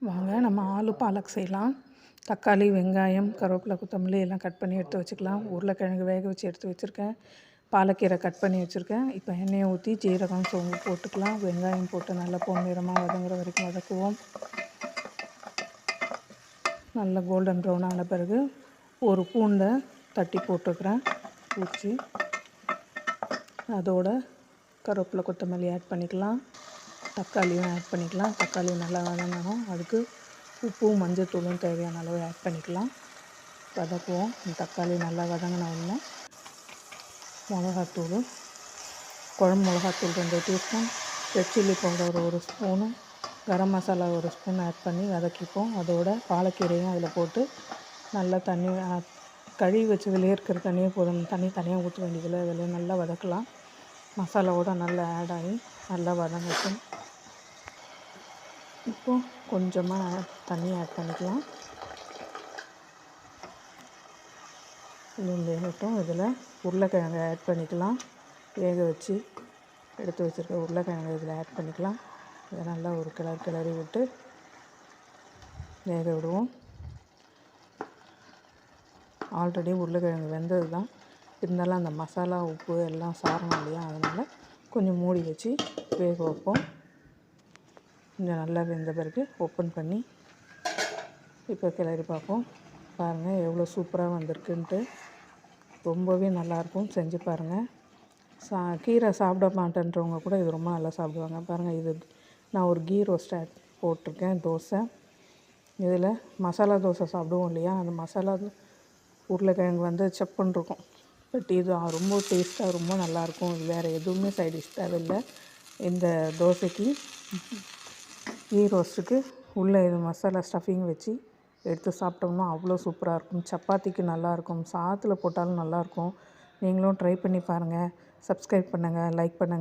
வாங்க நம்ம ஆலு பாலக் செய்யலாம். தக்காளி, வெங்காயம், கருவேப்பிலை, கொத்தமல்லி எல்லாம் கட் பண்ணி எடுத்து வச்சுக்கலாம். உருளைக்கிழங்கு வேக வச்சு எடுத்து வச்சுருக்கேன். பாலக்கீரை கட் பண்ணி வச்சுருக்கேன். இப்போ எண்ணெயை ஊற்றி ஜீரகம், சோம்பு போட்டுக்கலாம். வெங்காயம் போட்டு நல்லா பொன்னிறமாக வதங்குற வரைக்கும் வதக்குவோம். நல்லா கோல்டன் ப்ரௌன் ஆன பிறகு ஒரு பூண்டை தட்டி போட்டுக்கிறேன் உரித்து. அதோட கருவேப்பிலை, கொத்தமல்லி ஆட் பண்ணிக்கலாம். தக்காளியும் ஆட் பண்ணிக்கலாம். தக்காளி நல்லா வதங்கணும். அதுக்கு உப்பும் மஞ்சத்தூளும் தேவையான அளவு ஆட் பண்ணிக்கலாம். வதக்குவோம். தக்காளி நல்லா வதங்கின உடனே மிளகாத்தூள், குழம்பு மிளகாத்தூள் 2 teaspoon, red chilli powder 1 spoon, garam masala 1 spoon add பண்ணி வதக்கிப்போம். அதோட பாலக்கீரையும் அதில் போட்டு நல்லா தண்ணி கழுவி வச்சதுலேயே இருக்கிற தண்ணியே போதும். தண்ணி தனியாக ஊற்ற வேண்டியதில்லை. அதில் நல்லா வதக்கலாம். மசாலாவோட நல்லா ஆட் ஆகி நல்லா வதங்கட்டும். இப்போது கொஞ்சமாக தண்ணி ஆட் பண்ணிக்கலாம். வேகட்டும். இதில் உருளைக்கிழங்கு ஆட் பண்ணிக்கலாம். வேக வச்சு எடுத்து வச்சுருக்க உருளைக்கிழங்கு இதில் ஆட் பண்ணிக்கலாம். இதை நல்லா ஒரு கிளறி விட்டு வேக விடுவோம். ஆல்ரெடி உருளைக்கிழங்கு வெந்தது தான், இருந்தாலும் அந்த மசாலா, உப்பு எல்லாம் சாரணும் இல்லையா, அதனால் கொஞ்சம் மூடி வச்சு வேக வைப்போம். கொஞ்சம் நல்லா வெந்த பிறகு ஓப்பன் பண்ணி இப்போ கிளறி பார்ப்போம். பாருங்கள் எவ்வளோ சூப்பராக வந்திருக்குன்ட்டு. ரொம்பவே நல்லாயிருக்கும். செஞ்சு பாருங்கள். கீரை சாப்பிட மாட்டேன்றவங்க கூட இது ரொம்ப நல்லா சாப்பிடுவாங்க. பாருங்கள், இது நான் ஒரு கீ ரோஸ்ட் போட்டிருக்கேன் தோசை. இதில் மசாலா தோசை சாப்பிடுவோம் இல்லையா, அந்த மசாலா உருளைக்கிழங்கு வந்து செப்புன்னு இருக்கும். பட் இது ரொம்ப டேஸ்ட்டாக ரொம்ப நல்லாயிருக்கும். வேறு எதுவுமே சைட் டிஷ் தேவையில்லை. இந்த தோசைக்கு, கீ ரோஸ்ட்டுக்கு உள்ளே இது மசாலா ஸ்டஃபிங் வச்சு எடுத்து சாப்பிட்டோம்னா அவ்வளோ சூப்பராக இருக்கும். சப்பாத்திக்கு நல்லாயிருக்கும். சாதத்தில் போட்டாலும் நல்லாயிருக்கும். நீங்களும் ட்ரை பண்ணி பாருங்கள். சப்ஸ்கிரைப் பண்ணுங்கள், லைக் பண்ணுங்கள்.